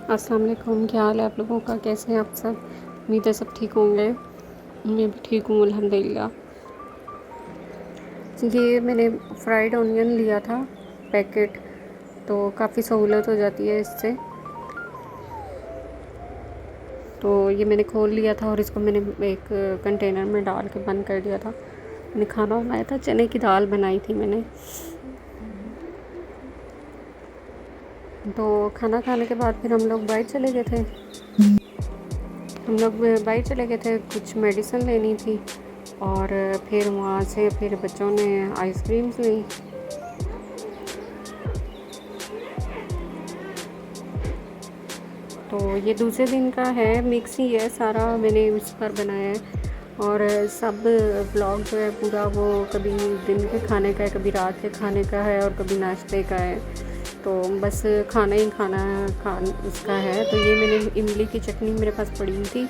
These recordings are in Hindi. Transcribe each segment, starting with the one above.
अस्सलाम वालेकुम। क्या हाल है आप लोगों का? कैसे हैं आप सब? उम्मीद है सब ठीक होंगे। मैं भी ठीक हूँ अल्हम्दुलिल्लाह। ये मैंने फ्राइड ऑनियन लिया था पैकेट, तो काफ़ी सहूलत हो जाती है इससे। तो ये मैंने खोल लिया था और इसको मैंने एक कंटेनर में डाल के बंद कर दिया था। मैंने खाना बनाया था, चने की दाल बनाई थी मैंने। तो खाना खाने के बाद फिर हम लोग बाहर चले गए थे। कुछ मेडिसिन लेनी थी और फिर वहाँ से फिर बच्चों ने आइसक्रीम्स ली। तो ये दूसरे दिन का है, मिक्स ही है सारा, मैंने उस पर बनाया है। और सब ब्लॉग जो है पूरा वो कभी दिन के खाने का है, कभी रात के खाने का है और कभी नाश्ते का है। तो बस खाना ही उसका है। तो ये मैंने इमली की चटनी मेरे पास पड़ी हुई थी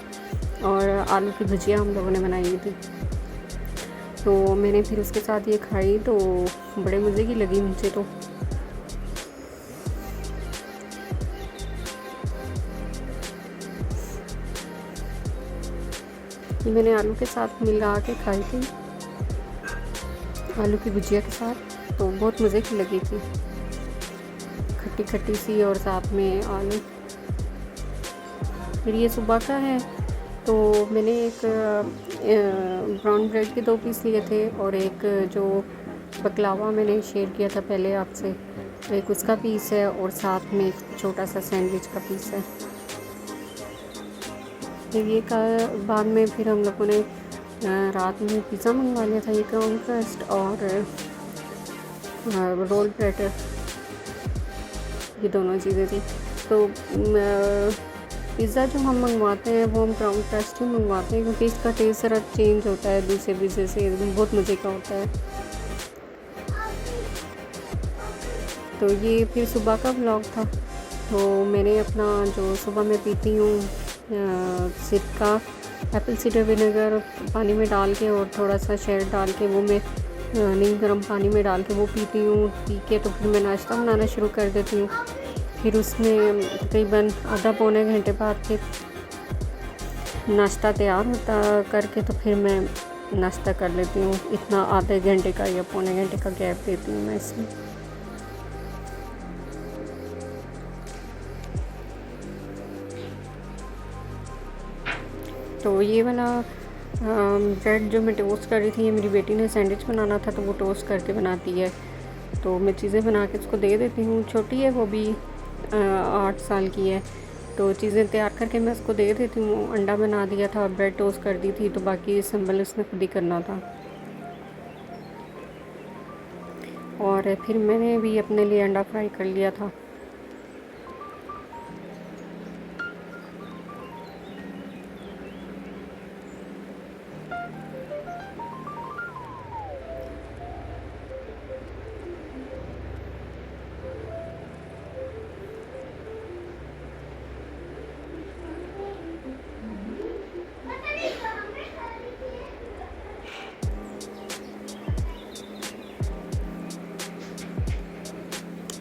और आलू की भुजिया हम लोगों ने बनाई हुई थी। तो मैंने फिर उसके साथ ये खाई तो बड़े मज़े की लगी मुझे। तो ये मैंने आलू के साथ मिला के खाई थी, आलू की भुजिया के साथ, तो बहुत मज़े की लगी थी, खट्टी खट्टी सी और साथ में आलू। फिर ये सुबह का है। तो मैंने एक ब्राउन ब्रेड के 2 पीस लिए थे और एक जो बकलावा मैंने शेयर किया था पहले आपसे, तो एक उसका पीस है और साथ में एक छोटा सा सैंडविच का पीस है। फिर ये का बाद में फिर हम लोगों ने रात में पिज़्ज़ा मंगवा लिया था, ये क्राउन क्रस्ट और रोल प्लेटर, ये दोनों चीज़ें थी। तो पिज़्ज़ा जो हम मंगवाते हैं वो हम क्राउन क्रस्ट ही मंगवाते हैं क्योंकि इसका टेस्ट ज़रा चेंज होता है दूसरे पिज़्ज़े से, बहुत मज़े का होता है। तो ये फिर सुबह का व्लॉग था। तो मैंने अपना जो सुबह में पीती हूँ सिरका, एप्पल साइडर विनेगर पानी में डाल के और थोड़ा सा शहद डाल के वो मैं नीम गर्म पानी में डाल के वो पीती हूँ। पी के तो फिर मैं नाश्ता बनाना शुरू कर देती हूँ। फिर उसमें तकरीबन आधा पौने घंटे बाद फिर नाश्ता तैयार होता करके तो फिर मैं नाश्ता कर लेती हूँ। इतना आधे घंटे का या पौने घंटे का गैप देती हूँ मैं इसमें। तो ये वाला ब्रेड जो मैं टोस्ट कर रही थी, ये मेरी बेटी ने सैंडविच बनाना था तो वो टोस्ट करके बनाती है। तो मैं चीज़ें बना के उसको दे देती हूँ। छोटी है वो भी, 8 साल की है। तो चीज़ें तैयार करके मैं उसको दे देती हूँ। अंडा बना दिया था और ब्रेड टोस्ट कर दी थी, तो बाकी संभल उसने खुद ही करना था। और फिर मैंने भी अपने लिए अंडा फ्राई कर लिया था।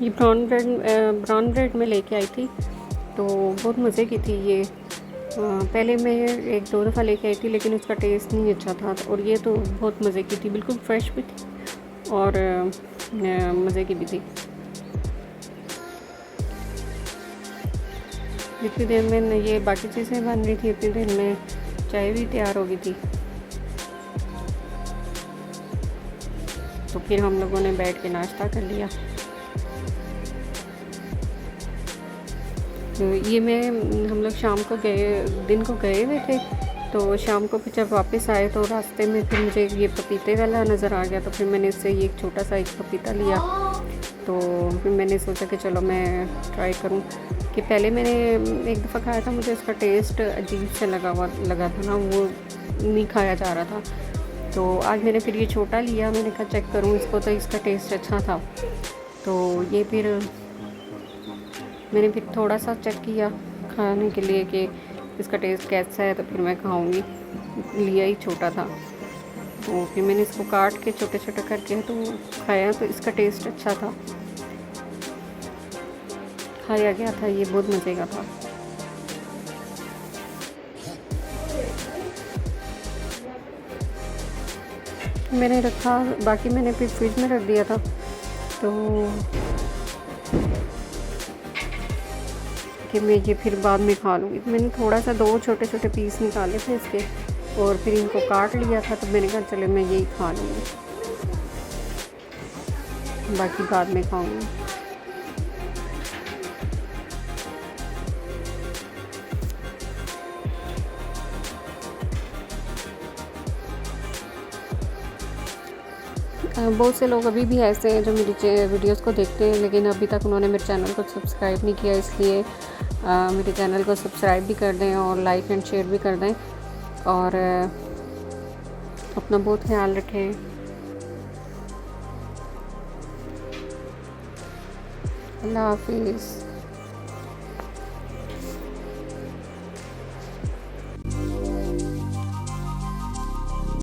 ये ब्राउन ब्रेड में लेके आई थी, तो बहुत मज़े की थी ये। पहले मैं 1-2 दफ़ा लेके आई थी लेकिन उसका टेस्ट नहीं अच्छा था, और ये तो बहुत मज़े की थी, बिल्कुल फ्रेश भी थी और मज़े की भी थी। जितनी देर में ये बाकी चीज़ें बन रही थी उतनी देर में चाय भी तैयार हो गई थी। तो फिर हम लोगों ने बैठ के नाश्ता कर लिया। तो ये हम लोग शाम को दिन को गए हुए थे। तो शाम को फिर जब वापस आए तो रास्ते में फिर मुझे ये पपीते वाला नज़र आ गया, तो फिर मैंने इससे ये एक छोटा सा एक पपीता लिया। तो फिर मैंने सोचा कि चलो मैं ट्राई करूं। कि पहले मैंने एक दफ़ा खाया था, मुझे इसका टेस्ट अजीब से लगा था ना, वो नहीं खाया जा रहा था। तो आज मैंने फिर ये छोटा लिया, मैंने कहा चेक करूं इसको, तो इसका टेस्ट अच्छा था। तो ये फिर मैंने फिर थोड़ा सा चेक किया खाने के लिए कि इसका टेस्ट कैसा है, तो फिर मैं खाऊंगी। लिया ही छोटा था, तो फिर मैंने इसको काट के छोटे छोटे करके तो खाया, तो इसका टेस्ट अच्छा था, खाया गया था, ये बहुत मज़े का था। मैंने रखा, बाकी मैंने फिर फ्रिज में रख दिया था। तो कि मैं ये फिर बाद में खा लूँगी। तो मैंने थोड़ा सा 2 छोटे छोटे पीस निकाले थे इसके और फिर इनको काट लिया था। तो मैंने कहा चलो मैं यही खा लूँगी, बाकी बाद में खाऊंगी। बहुत से लोग अभी भी ऐसे हैं जो मेरी वीडियोस को देखते हैं, लेकिन अभी तक उन्होंने मेरे चैनल को सब्सक्राइब नहीं किया। इसलिए मेरे चैनल को सब्सक्राइब भी कर दें और लाइक एंड शेयर भी कर दें। और अपना बहुत ख्याल रखें। अल्लाह हाफिज़।